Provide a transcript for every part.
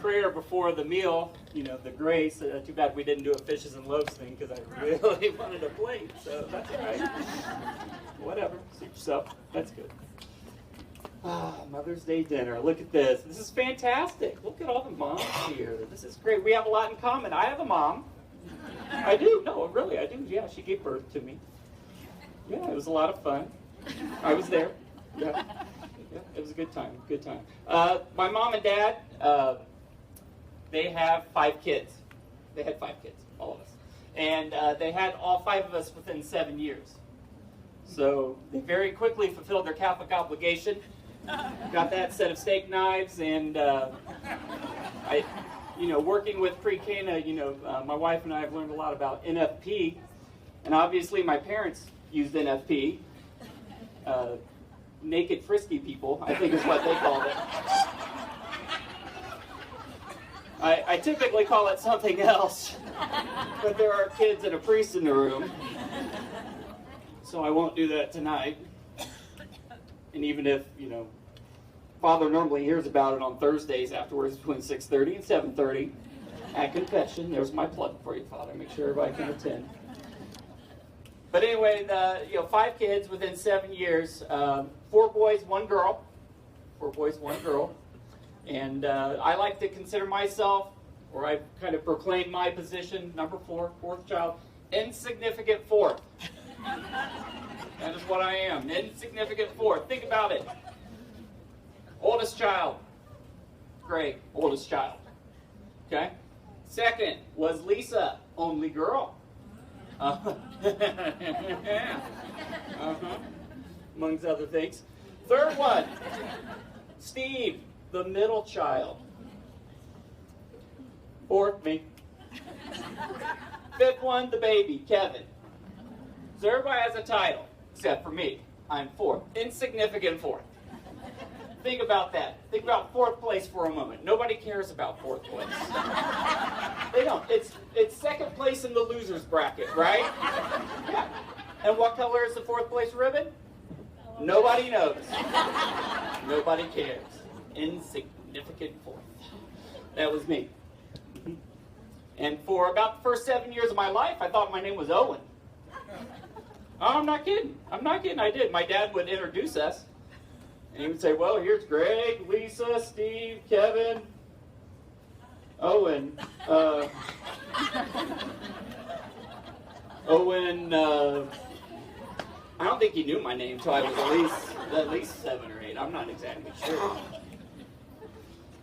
prayer before the meal, you know, the grace. Too bad we didn't do a fishes and loaves thing because I really wanted a plate, so that's all right. Whatever, suit yourself. That's good. Mother's Day dinner. Look at this. This is fantastic. Look at all the moms here. This is great. We have a lot in common. I have a mom. I do. No, really, I do. Yeah, she gave birth to me. Yeah, it was a lot of fun. I was there. Yeah. Yeah, it was a good time. Good time. My mom and dad, they have 5 kids. They had 5 kids, all of us. And they had all 5 of us within 7 years. So they very quickly fulfilled their Catholic obligation. Got that set of steak knives, and working with pre-Cana, my wife and I have learned a lot about NFP, and obviously my parents used NFP. Naked frisky people, I think is what they called it. I typically call it something else, but there are kids and a priest in the room, so I won't do that tonight. And even if, Father normally hears about it on Thursdays afterwards between 6:30 and 7:30 at confession. There's my plug for you, Father. Make sure everybody can attend. But anyway, 5 kids within 7 years, 4 boys, 1 girl. 4 boys, 1 girl. And I like to consider myself, or I kind of proclaim my position, number 4, 4th child, insignificant 4th. That is what I am, insignificant 4th. Think about it. Oldest child. Great, oldest child. Okay? Second was Lisa, only girl. Amongst other things. Third one, Steve, the middle child. 4th, me. 5th one, the baby, Kevin. So everybody has a title, except for me. I'm 4th, insignificant 4th. Think about that. Think about 4th place for a moment. Nobody cares about 4th place. They don't. It's 2nd place in the loser's bracket, right? Yeah. And what color is the 4th place ribbon? Nobody knows. Nobody cares. Insignificant 4th. That was me. And for about the first 7 years of my life, I thought my name was Owen. Oh, I'm not kidding. I'm not kidding. I did. My dad would introduce us. And he would say, well, here's Greg, Lisa, Steve, Kevin, Owen. Owen, I don't think he knew my name until I was at least 7 or 8. I'm not exactly sure.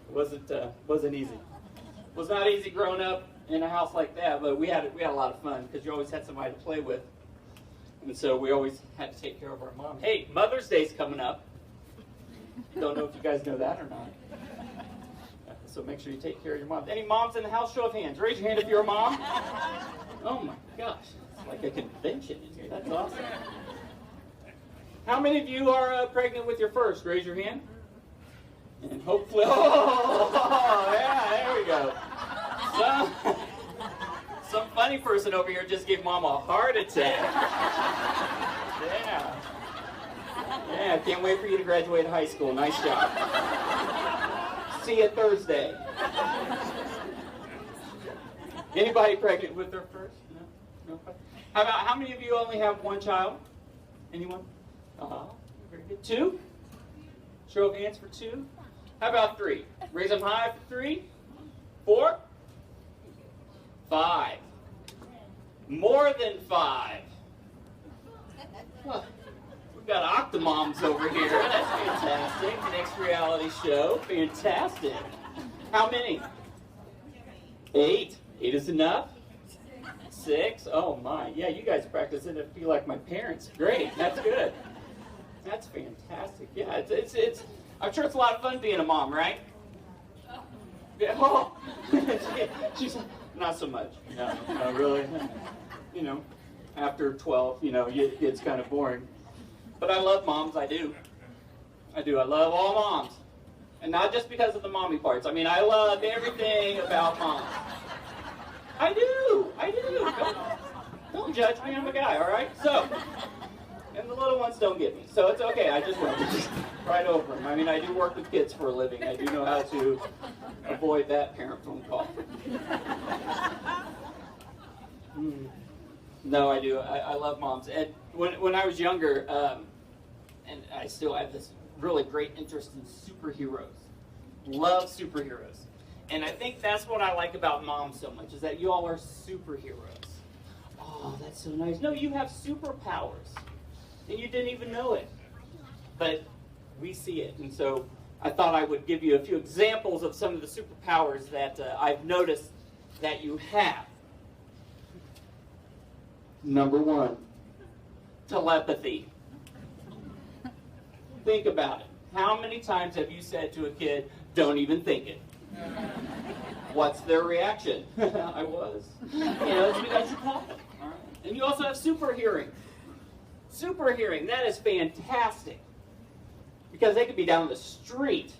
It wasn't easy. It was not easy growing up in a house like that, but we had a lot of fun because you always had somebody to play with. And so we always had to take care of our mom. Hey, Mother's Day's coming up. Don't know if you guys know that or not. So make sure you take care of your mom. Any moms in the house? Show of hands. Raise your hand if you're a mom. Oh my gosh. It's like a convention in here. That's awesome. How many of you are pregnant with your first? Raise your hand. And hopefully, yeah, there we go. Some funny person over here just gave mom a heart attack. Yeah. Yeah, can't wait for you to graduate high school. Nice job. See you Thursday. Anybody pregnant with their first? No? How many of you only have 1 child? Anyone? Very good. 2? Show of hands for 2. How about 3? Raise them high for 3. 4? 5. More than 5. Huh. We've got Octomoms over here. That's fantastic. Next reality show. Fantastic. How many? 8. 8 is enough? 6? Oh my. Yeah, you guys practice NFP like my parents. Great. That's good. That's fantastic. Yeah, it's I'm sure it's a lot of fun being a mom, right? Yeah. Oh. She's not so much. No, really. After 12, it gets kind of boring. But I love moms, I do. I love all moms. And not just because of the mommy parts. I mean, I love everything about moms. I do. Don't judge me, I'm a guy, all right? So, and the little ones don't get me. So it's okay, I just went right over them. I mean, I do work with kids for a living. I do know how to avoid that parent phone call. No, I do. I love moms. And when I was younger, and I still have this really great interest in superheroes. Love superheroes. And I think that's what I like about moms so much, is that you all are superheroes. Oh, that's so nice. No, you have superpowers. And you didn't even know it. But we see it. And so I thought I would give you a few examples of some of the superpowers that I've noticed that you have. Number one, telepathy. Think about it. How many times have you said to a kid, don't even think it? What's their reaction? I was. It's because you caught them. All right. And you also have super hearing. Super hearing, that is fantastic. Because they could be down the street,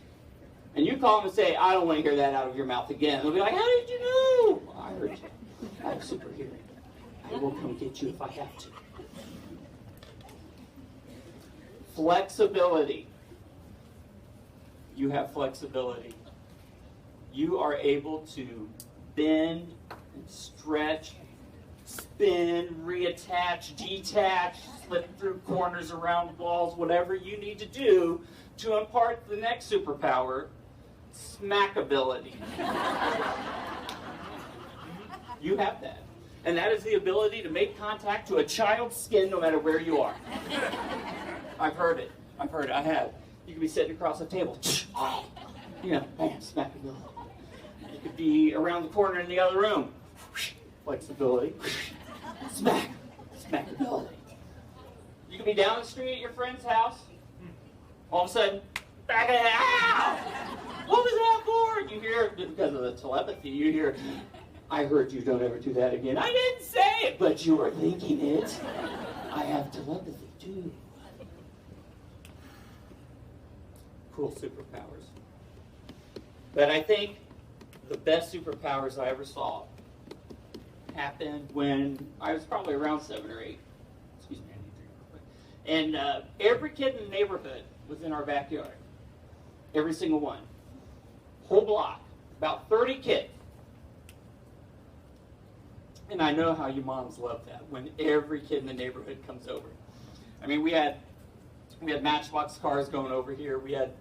and you call them and say, I don't want to hear that out of your mouth again. They'll be like, how did you know? I heard you. I have super hearing. I will come get you if I have to. Flexibility. You have flexibility. You are able to bend and stretch, spin, reattach, detach, slip through corners, around walls, whatever you need to do to impart the next superpower, smackability. You have that. And that is the ability to make contact to a child's skin no matter where you are. I've heard it. I have. You could be sitting across the table. Bam, smackability. You could be around the corner in the other room. Flexibility. Smackability. You could be down the street at your friend's house. All of a sudden, back of the house! What was that for? You hear, because of the telepathy, you hear, I heard you, don't ever do that again. I didn't say it, but you were thinking it. I have telepathy too. Cool superpowers. But I think the best superpowers I ever saw happened when I was probably around 7 or 8. Excuse me, I need to drink real quick. And every kid in the neighborhood was in our backyard. Every single one. Whole block. About 30 kids. And I know how you moms love that, when every kid in the neighborhood comes over. I mean, we had Matchbox cars going over here. We had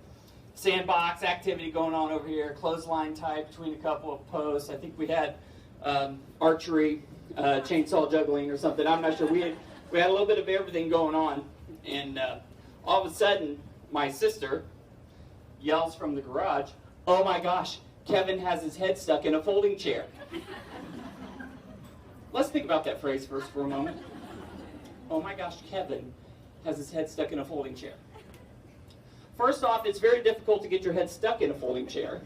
sandbox activity going on over here, clothesline tie between a couple of posts. I think we had archery, chainsaw juggling or something. I'm not sure. We had a little bit of everything going on. And all of a sudden, my sister yells from the garage, oh my gosh, Kevin has his head stuck in a folding chair. Let's think about that phrase first for a moment. Oh my gosh, Kevin has his head stuck in a folding chair. First off, it's very difficult to get your head stuck in a folding chair,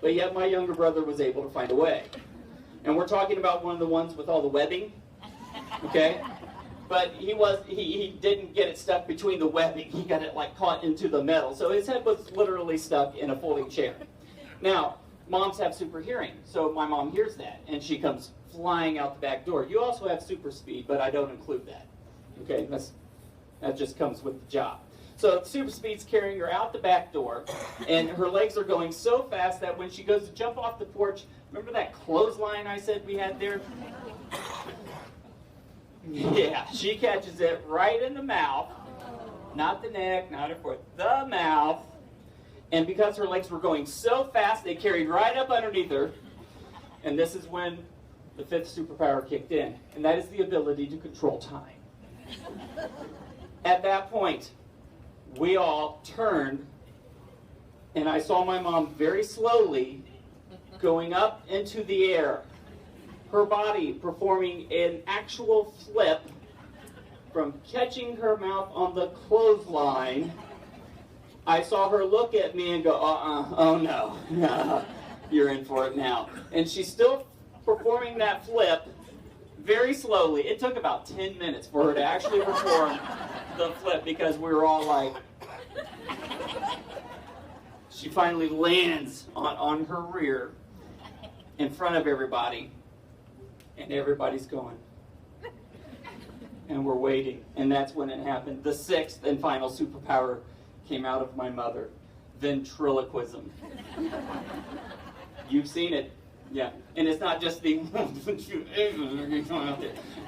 but yet my younger brother was able to find a way. And we're talking about one of the ones with all the webbing, okay? But he didn't get it stuck between the webbing. He got it like caught into the metal. So his head was literally stuck in a folding chair. Now, moms have super hearing, so my mom hears that, and she comes flying out the back door. You also have super speed, but I don't include that. Okay, that just comes with the job. So super speed's carrying her out the back door, and her legs are going so fast that when she goes to jump off the porch, remember that clothesline I said we had there? Yeah, she catches it right in the mouth, not the neck, not her foot, the mouth. And because her legs were going so fast, they carried right up underneath her. And this is when the 5th superpower kicked in, and that is the ability to control time. At that point, we all turned, and I saw my mom very slowly going up into the air, her body performing an actual flip from catching her mouth on the clothesline. I saw her look at me and go, oh no, you're in for it now. And she's still performing that flip very slowly. It took about 10 minutes for her to actually perform the flip because we were all like, she finally lands on her rear in front of everybody, and everybody's going. And we're waiting, and that's when it happened. The 6th and final superpower came out of my mother, ventriloquism. You've seen it. Yeah. And it's not just the,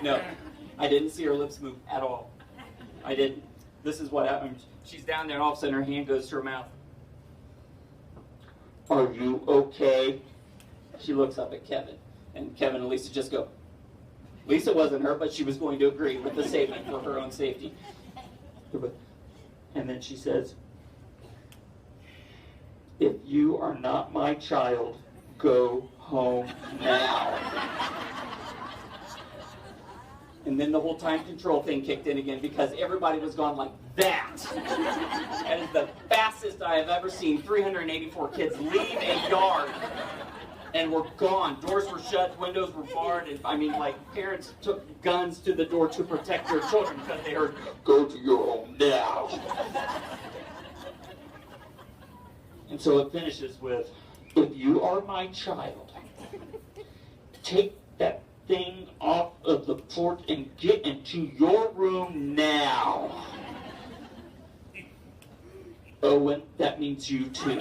no, I didn't see her lips move at all. I didn't. This is what happened. She's down there and all of a sudden her hand goes to her mouth. Are you okay? She looks up at Kevin. And Kevin and Lisa just go. Lisa wasn't her, but she was going to agree with the statement for her own safety. And then she says, if you are not my child, go home now. And then the whole time control thing kicked in again because everybody was gone like that. That is the fastest I have ever seen 384 kids leave a yard and were gone. Doors were shut, windows were barred, and I mean, like, parents took guns to the door to protect their children because they heard, go to your home now. And so it finishes with, if you are my child, take that thing off of the porch and get into your room now. Owen, that means you too.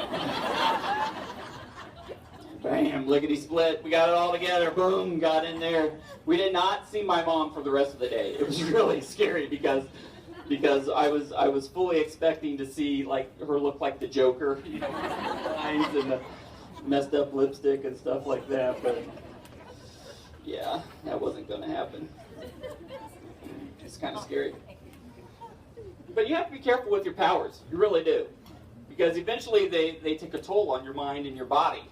Bam, lickety split. We got it all together. Boom, got in there. We did not see my mom for the rest of the day. It was really scary because I was fully expecting to see like her look like the Joker, you know, lines and the messed up lipstick and stuff like that. But yeah, that wasn't going to happen. It's kind of scary. But you have to be careful with your powers. You really do, because eventually they take a toll on your mind and your body.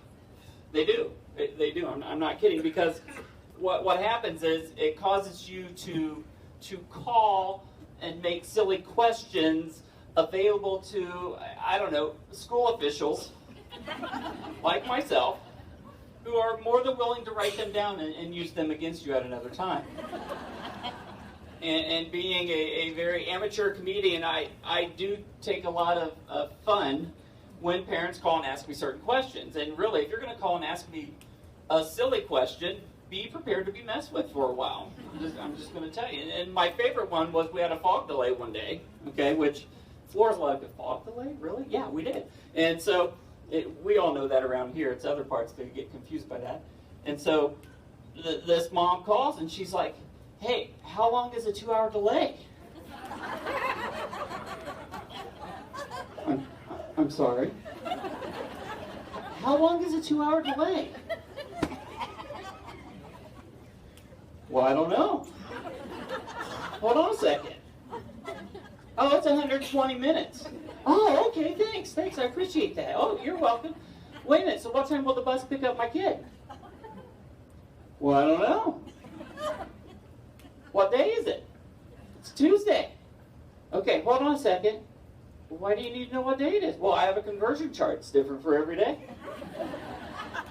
They do. They do. I'm not kidding, because what happens is it causes you to call and make silly questions available to, I don't know, school officials like myself, who are more than willing to write them down and use them against you at another time. And being a very amateur comedian, I do take a lot of fun when parents call and ask me certain questions. And really, if you're going to call and ask me a silly question, be prepared to be messed with for a while. I'm just going to tell you. And my favorite one was we had a fog delay one day, okay, which Flora's like, a fog delay? Really? Yeah, we did. And so we all know that around here. It's other parts that get confused by that. And so this mom calls and she's like, hey, how long is a 2-hour delay? I'm sorry. How long is a 2-hour delay? Well, I don't know. Hold on a second. Oh, it's 120 minutes. Oh, okay, thanks, I appreciate that. Oh, you're welcome. Wait a minute, so what time will the bus pick up my kid? Well, I don't know. What day is it? It's Tuesday. Okay, hold on a second. Why do you need to know what day it is? Well, I have a conversion chart. It's different for every day.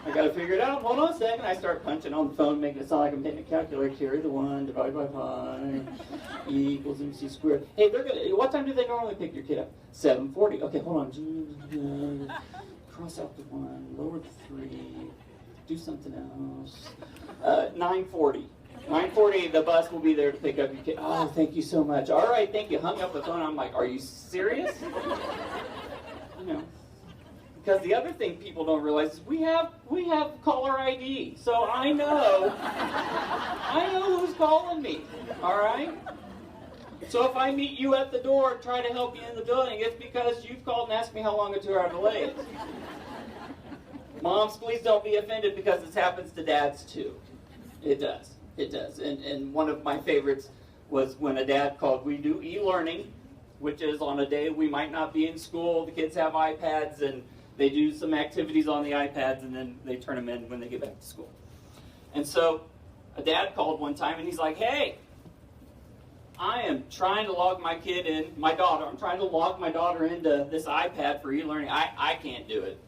I got to figure it out. Hold on a second. I start punching on the phone, making it sound like I'm hitting a calculator. Carry the 1, divide by pi, E equals MC squared. Hey, what time do they normally pick your kid up? 7:40. Okay, hold on. Cross out the 1, lower the 3, do something else. 9:40. 9:40, the bus will be there to pick up your kid. Oh, thank you so much. All right, thank you. Hung up the phone. I'm like, are you serious? You know, because the other thing people don't realize is we have caller ID. So I know who's calling me. All right. So if I meet you at the door and try to help you in the building, it's because you've called and asked me how long a 2-hour delay is. Moms, please don't be offended, because this happens to dads too. It does. It does. And one of my favorites was when a dad called. We do e-learning, which is on a day we might not be in school. The kids have iPads, and they do some activities on the iPads, and then they turn them in when they get back to school. And so a dad called one time, and he's like, hey, I am trying to log my kid in, my daughter. I'm trying to log my daughter into this iPad for e-learning. I can't do it.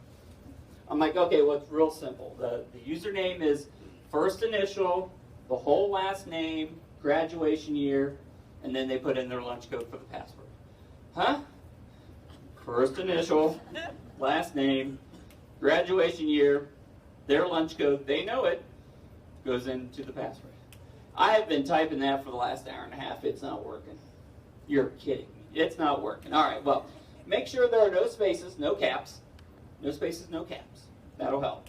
I'm like, okay, well, it's real simple. The username is first initial, the whole last name, graduation year, and then they put in their lunch code for the password. Huh? First initial, last name, graduation year, their lunch code, they know it, goes into the password. I have been typing that for the last hour and a half. It's not working. You're kidding me. It's not working. All right, well, make sure there are no spaces, no caps. No spaces, no caps. That'll help.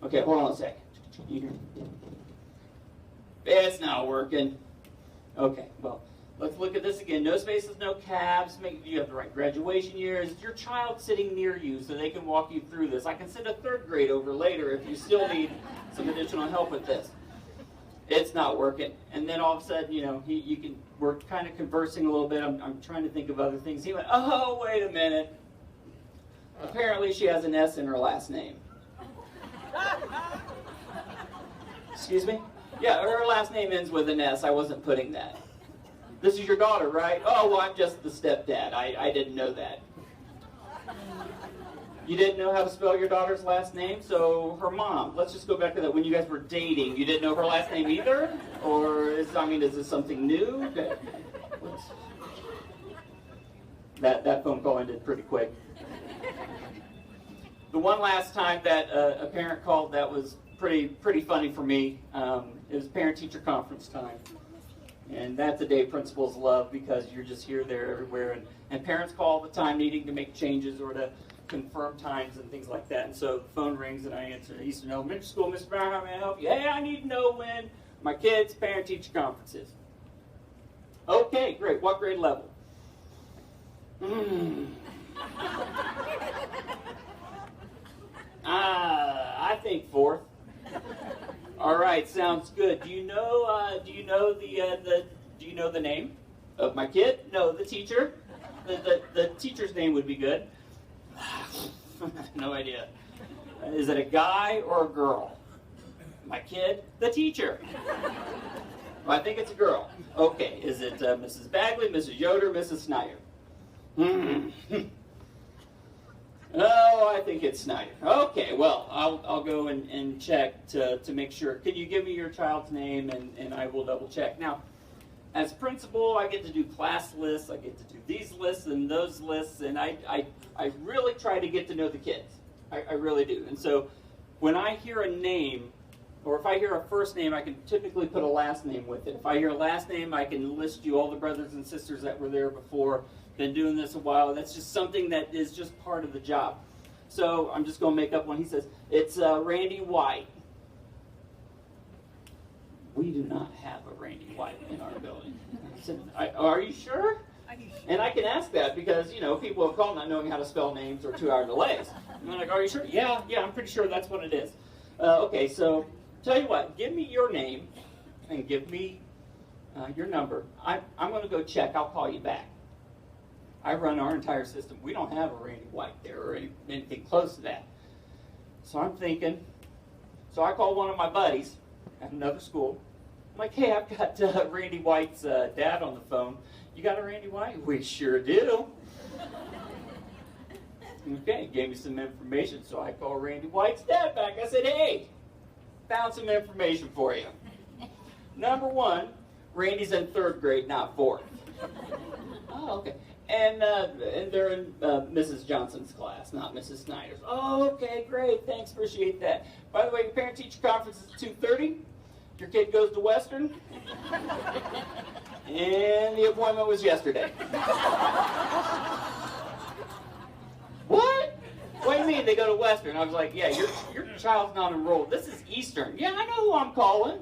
Okay, hold on a sec. You hear me? It's not working. Okay, well, let's look at this again. No spaces, no cabs. Make you have the right graduation year. Is your child sitting near you so they can walk you through this? I can send a third grade over later if you still need some additional help with this. It's not working. And then all of a sudden, you know, we're kind of conversing a little bit. I'm trying to think of other things. He went, oh, wait a minute. Apparently she has an S in her last name. Excuse me? Yeah, her last name ends with an S. I wasn't putting that. This is your daughter, right? Oh, well, I'm just the stepdad. I didn't know that. You didn't know how to spell your daughter's last name? So her mom, let's just go back to that. When you guys were dating, you didn't know her last name either? Or, is this something new? That phone call ended pretty quick. The one last time that a parent called that was pretty funny for me. It was parent-teacher conference time. And that's a day principals love because you're just here, there, everywhere. And parents call all the time needing to make changes or to confirm times and things like that. And so the phone rings and I answer, Eastern Elementary School, Mr. Brown, how may I help you? Hey, I need to know when my kids' parent-teacher conference is. Okay, great. What grade level? I think fourth. All right, sounds good. Do you know the name of my kid? No, the teacher. The teacher's name would be good. No idea. Is it a guy or a girl? My kid? The teacher. Well, I think it's a girl. Okay, is it Mrs. Bagley, Mrs. Yoder, Mrs. Snyder? Oh, I think it's Snyder. Okay, well, I'll go and check to make sure. Can you give me your child's name and I will double check. Now, as principal, I get to do class lists, I get to do these lists and those lists, and I really try to get to know the kids. I really do. And so when I hear a name, or if I hear a first name, I can typically put a last name with it. If I hear a last name, I can list you all the brothers and sisters that were there before. Been doing this a while. That's just something that is just part of the job. So I'm just going to make up one. He says, it's Randy White. We do not have a Randy White in our building. I said, are you sure? And I can ask that because, you know, people have called not knowing how to spell names or 2-hour delays. And I'm like, are you sure? Yeah, I'm pretty sure that's what it is. Okay, so tell you what, give me your name and give me your number. I'm going to go check. I'll call you back. I run our entire system. We don't have a Randy White there or anything close to that. So I'm thinking, so I call one of my buddies at another school. I'm like, hey, I've got Randy White's dad on the phone. You got a Randy White? We sure do. Okay, gave me some information. So I call Randy White's dad back. I said, hey, found some information for you. Number one, Randy's in 3rd grade, not 4th. Oh, okay. And they're in Mrs. Johnson's class, not Mrs. Snyder's. Oh, okay, great. Thanks, appreciate that. By the way, your parent-teacher conference is at 2:30. Your kid goes to Western. And the appointment was yesterday. What? What do you mean they go to Western? I was like, yeah, your child's not enrolled. This is Eastern. Yeah, I know who I'm calling.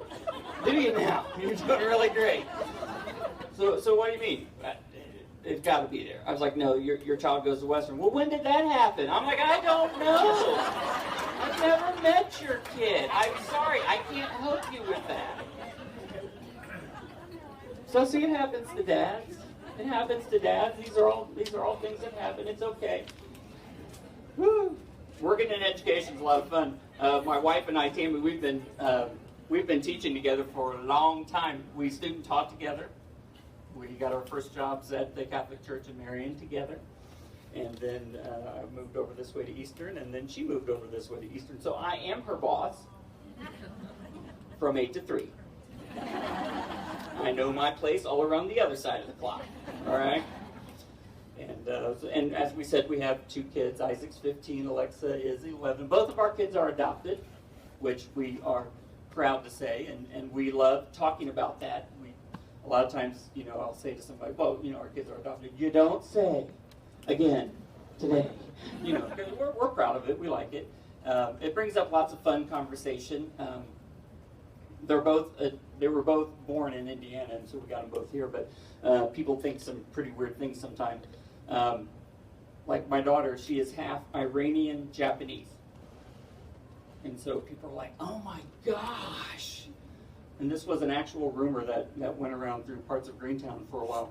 Do you now? You're doing really great. So what do you mean? It's got to be there. I was like, no, your child goes to Western. Well, when did that happen? I'm like, I don't know. I've never met your kid. I'm sorry, I can't help you with that. So see, it happens to dads. It happens to dads. These are all things that happen. It's okay. Woo. Working in education is a lot of fun. My wife and I, Tammy, we've been teaching together for a long time. We student taught together. We got our first jobs at the Catholic Church in Marion together. And then I moved over this way to Eastern, and then she moved over this way to Eastern. So I am her boss from 8 to 3. I know my place all around the other side of the clock. All right? And as we said, we have 2 kids. Isaac's 15, Alexa is 11. Both of our kids are adopted, which we are proud to say, and we love talking about that. A lot of times, you know, I'll say to somebody, well, you know, our kids are adopted. You don't say, again, today. You know, because we're proud of it. We like it. It brings up lots of fun conversation. They were both born in Indiana, and so we got them both here. But people think some pretty weird things sometimes. Like my daughter, she is half Iranian Japanese, and so people are like, "Oh my gosh!" And this was an actual rumor that went around through parts of Greentown for a while.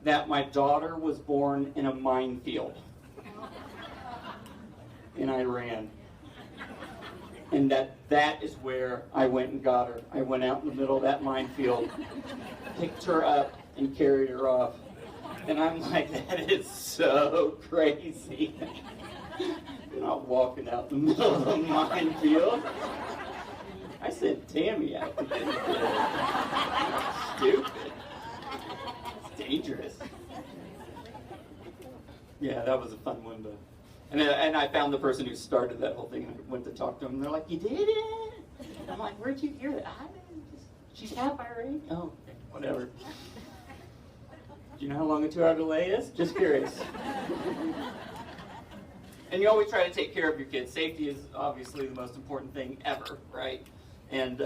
That my daughter was born in a minefield in Iran. And that is where I went and got her. I went out in the middle of that minefield, picked her up, and carried her off. And I'm like, that is so crazy. You're not walking out in the middle of a minefield. I sent Tammy out to get it. Stupid. It's dangerous. Yeah, that was a fun one, but. And I found the person who started that whole thing, and I went to talk to them, and they're like, "You did it?" I'm like, "Where'd you hear that?" She's half Iranian. Oh, whatever. Do you know how long a 2-hour delay is? Just curious. And you always try to take care of your kids. Safety is obviously the most important thing ever, right? And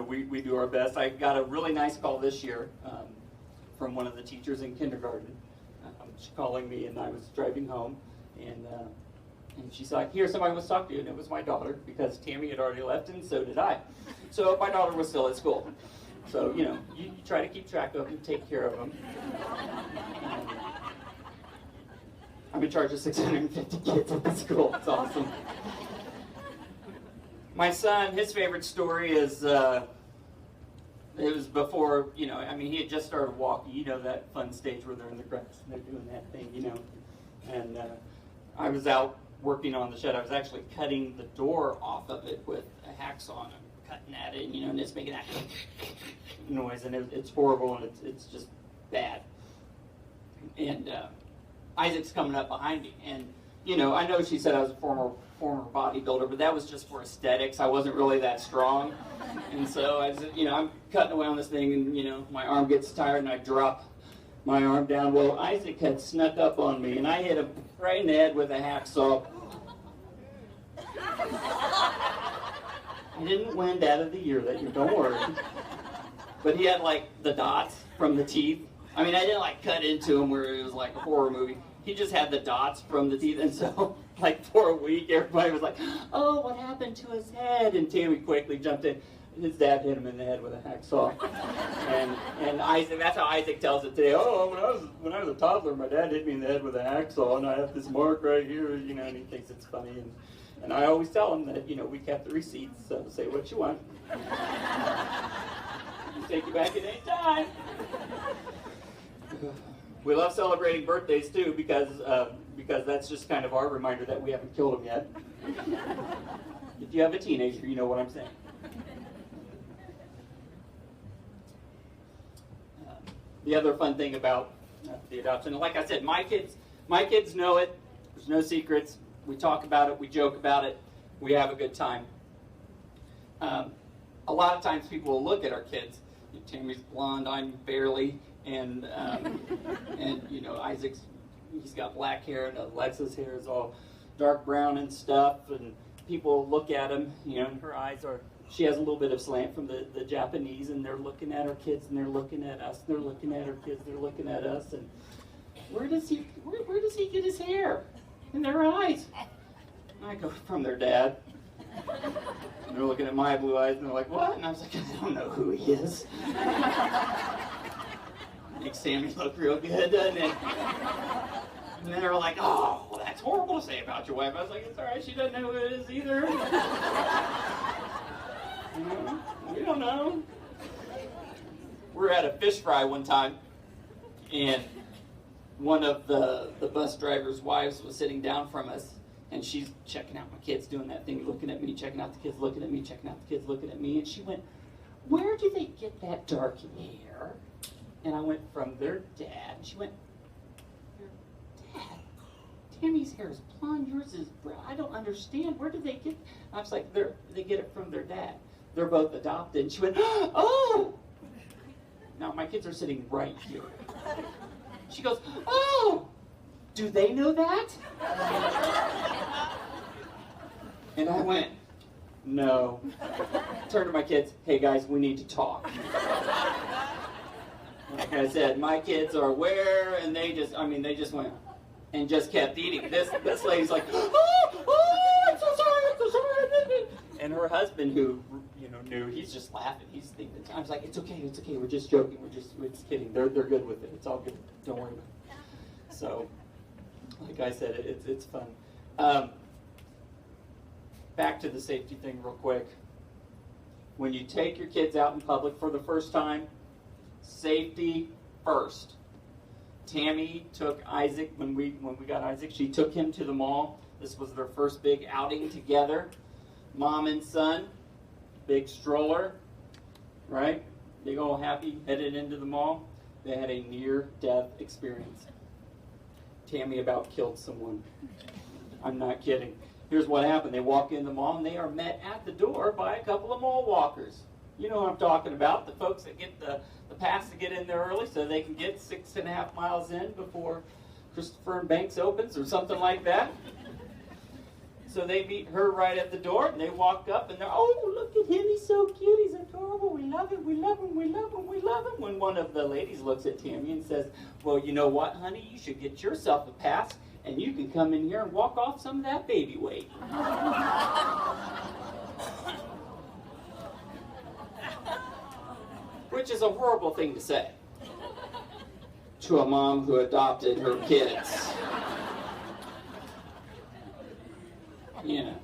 we do our best. I got a really nice call this year from one of the teachers in kindergarten. She's calling me, and I was driving home. And she's like, "Here, somebody wants to talk to you," and it was my daughter, because Tammy had already left, and so did I. So my daughter was still at school. So, you try to keep track of them, take care of them. I'm in charge of 650 kids at the school. It's awesome. My son, his favorite story is, it was before, he had just started walking. That fun stage where they're in the grass and they're doing that thing, And I was out working on the shed. I was actually cutting the door off of it with a hacksaw, and I'm cutting at it, and it's making that noise, and it's horrible, and it's just bad. And Isaac's coming up behind me, and I know she said I was a former bodybuilder, but that was just for aesthetics. I wasn't really that strong, and so I'm cutting away on this thing, and my arm gets tired, and I drop my arm down. Well, Isaac had snuck up on me, and I hit him right in the head with a hacksaw. I didn't win Dad of the Year that year, don't worry. But he had the dots from the teeth. I didn't cut into him where it was like a horror movie. He just had the dots from the teeth, and so for a week everybody was like, "Oh, what happened to his head?" And Tammy quickly jumped in. His dad hit him in the head with a hacksaw, and Isaac. That's how Isaac tells it today. "Oh, when I was a toddler, my dad hit me in the head with a hacksaw, and I have this mark right here." And he thinks it's funny, and I always tell him that we kept the receipts. So say what you want. We'll take you back at any time. We love celebrating birthdays too, because that's just kind of our reminder that we haven't killed them yet. If you have a teenager, you know what I'm saying. The other fun thing about the adoption, and like I said, my kids know it. There's no secrets. We talk about it. We joke about it. We have a good time. A lot of times people will look at our kids. Tammy's blonde, I'm barely, and Isaac's, he's got black hair, and Alexa's hair is all dark brown and stuff, and people look at him, and her eyes are. She has a little bit of slant from the Japanese, and they're looking at her kids, and they're looking at us, and they're looking at her kids, they're looking at us, and where does he get his hair? In their eyes. And I go, "From their dad." And they're looking at my blue eyes, and they're like, "What?" And I was like, "I don't know who he is." Makes Sammy look real good, doesn't it? And then they're like, "Oh, well, that's horrible to say about your wife." I was like, "It's all right, she doesn't know who it is either." We don't know. We were at a fish fry one time, and one of the bus driver's wives was sitting down from us, and she's checking out my kids, doing that thing, looking at me, checking out the kids, looking at me, checking out the kids, looking at me, and she went, "Where do they get that dark hair?" And I went, "From their dad." She went, "Your dad? Tammy's hair is blonde, yours is brown. I don't understand. Where do they get?" I was like, "They get it from their dad. They're both adopted." And she went, "Oh!" Now, my kids are sitting right here. She goes, "Oh, do they know that?" And I went, no. Turned to my kids, hey guys, we need to talk. Like I said, my kids are aware, and they just went and just kept eating. This lady's like, I'm so sorry, I'm so sorry. And her husband, who knew, he's just laughing. He's thinking, I was like, it's okay, we're just joking, we're just kidding. They're good with it. It's all good. Don't worry about it. So, like I said, it's fun. Back to the safety thing real quick. When you take your kids out in public for the first time, safety first. Tammy took Isaac, when we got Isaac, she took him to the mall. This was their first big outing together. Mom and son, big stroller, right? Big old happy, headed into the mall. They had a near-death experience. Tammy about killed someone. I'm not kidding. Here's what happened. They walk in the mall, and they are met at the door by a couple of mall walkers. You know what I'm talking about, the folks that get the pass to get in there early so they can get 6.5 miles in before Christopher and Banks opens or something like that. So they meet her right at the door, and they walk up, and they're, oh, look at him, he's so cute, he's adorable, we love him, we love him, we love him, we love him. When one of the ladies looks at Tammy and says, well, you know what, honey, you should get yourself a pass, and you can come in here and walk off some of that baby weight. Which is a horrible thing to say to a mom who adopted her kids. You know,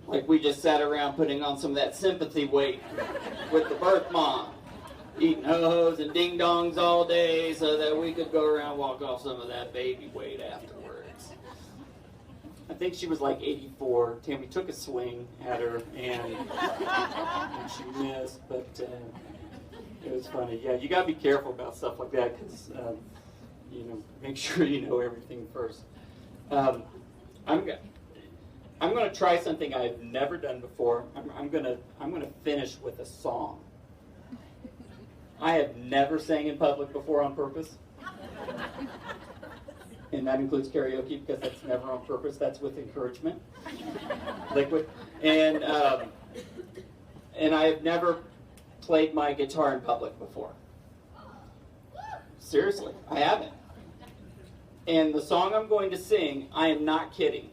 like we just sat around putting on some of that sympathy weight with the birth mom, eating ho-hos and ding-dongs all day so that we could go around and walk off some of that baby weight afterwards. I think she was like 84. Tammy took a swing at her, and she missed, but it was funny. Yeah, you got to be careful about stuff like that because, make sure you know everything first. I'm going to try something I've never done before. I'm going to finish with a song. I have never sang in public before on purpose. And that includes karaoke because that's never on purpose. That's with encouragement. Liquid. And I have never played my guitar in public before. Seriously, I haven't. And the song I'm going to sing, I am not kidding.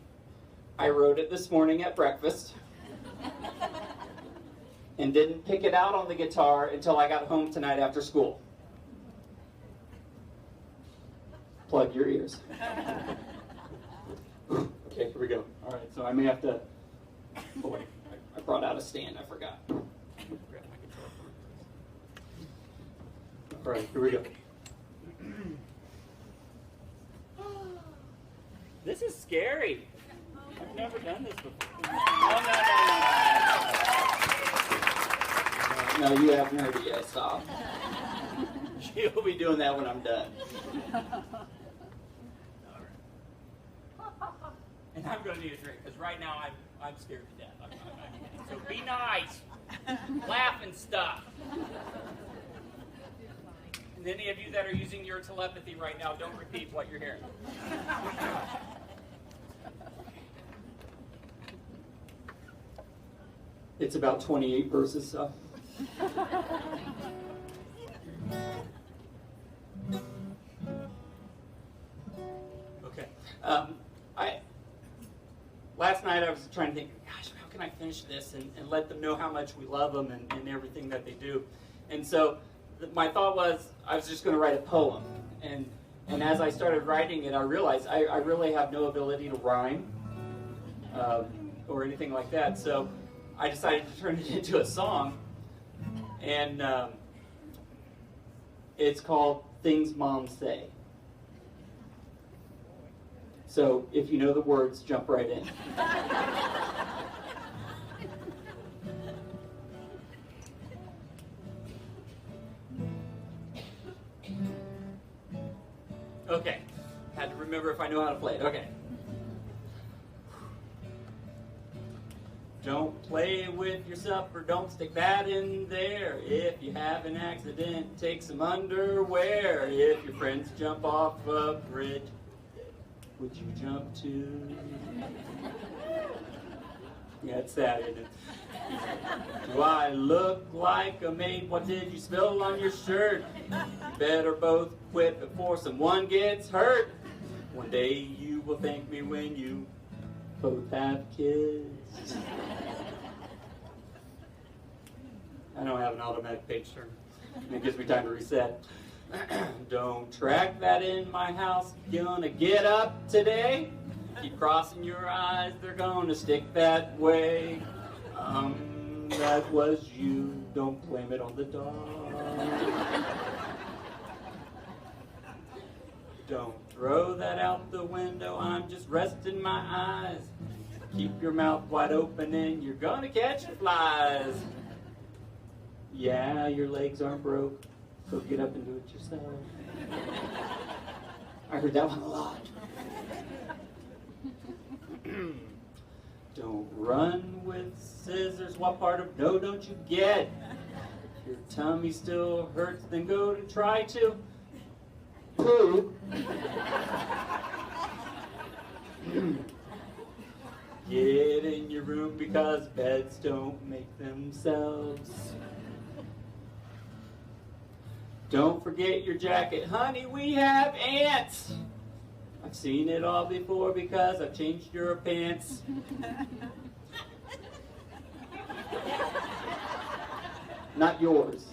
I wrote it this morning at breakfast and didn't pick it out on the guitar until I got home tonight after school. Plug your ears. Okay, here we go. All right, so I may have to... Oh, wait, I brought out a stand. I forgot. Grab my guitar. All right, here we go. This is scary. I've never done this before. No, you haven't heard it yet. Stop. You'll be doing that when I'm done. And I'm going to need a drink because right now I'm scared to death. So be nice. Laugh and stuff. And any of you that are using your telepathy right now, don't repeat what you're hearing. It's about 28 verses, so. Okay. Last night I was trying to think, gosh, how can I finish this and let them know how much we love them and everything that they do. And so my thought was I was just going to write a poem. And as I started writing it, I realized I really have no ability to rhyme or anything like that. So I decided to turn it into a song, and it's called Things Moms Say. So if you know the words, jump right in. Okay, had to remember if I know how to play it. Okay. Don't play with your supper, don't stick that in there. If you have an accident, take some underwear. If your friends jump off a bridge, would you jump too? Yeah, it's sad, isn't it? Do I look like a maid? What did you spill on your shirt? Better both quit before someone gets hurt. One day you will thank me when you both have kids. I don't have an automatic page turn. It gives me time to reset. Don't track that in my house. Gonna get up today. Keep crossing your eyes. They're gonna stick that way. That was you. Don't blame it on the dog. Don't throw that out the window. I'm just resting my eyes. Keep your mouth wide open and you're gonna catch flies. Yeah, your legs aren't broke, so get up and do it yourself. I heard that one a lot. Don't run with scissors. What part of no don't you get? If your tummy still hurts, then go to try to poop. Get in your room because beds don't make themselves. Don't forget your jacket. Honey, we have ants. I've seen it all before because I've changed your pants. Not yours.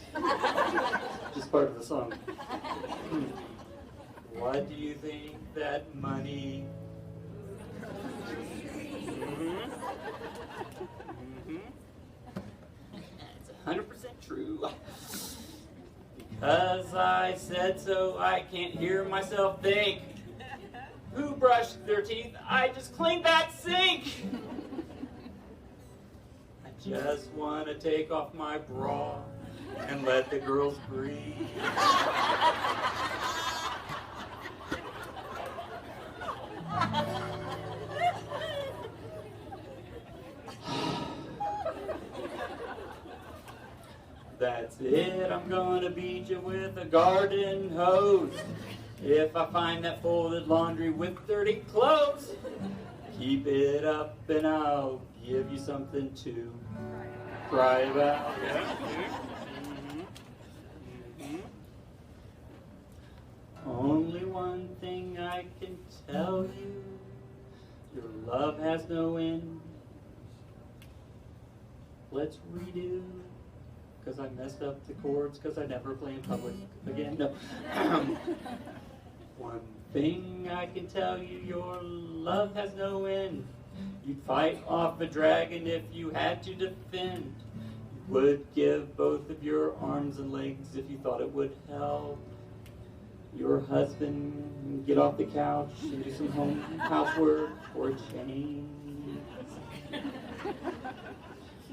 Just part of the song. What do you think that money... It's 100% true. Because I said so, I can't hear myself think. Who brushed their teeth? I just cleaned that sink. I just want to take off my bra and let the girls breathe. That's it, I'm gonna beat you with a garden hose. If I find that folded laundry with dirty clothes, keep it up and I'll give you something to cry about. Yeah. Only one thing I can tell you, your love has no end. Let's redo. Because I messed up the chords, because I never play in public again. No. One thing I can tell you, your love has no end. You'd fight off a dragon if you had to defend. You would give both of your arms and legs if you thought it would help. Your husband get off the couch and do some housework for a change.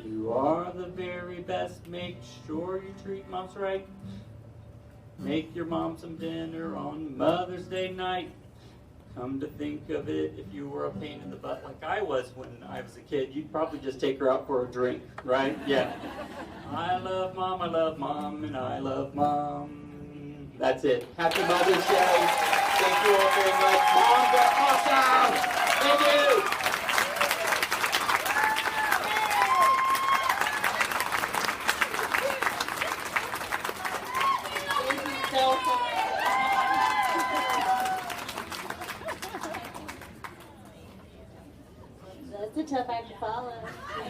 You are the very best. Make sure you treat moms right. Make your mom some dinner on Mother's Day night. Come to think of it, if you were a pain in the butt like I was when I was a kid, you'd probably just take her out for a drink, right? Yeah. I love mom, and I love mom. That's it. Happy Mother's Day. Thank you all very much. Moms are awesome. Thank you.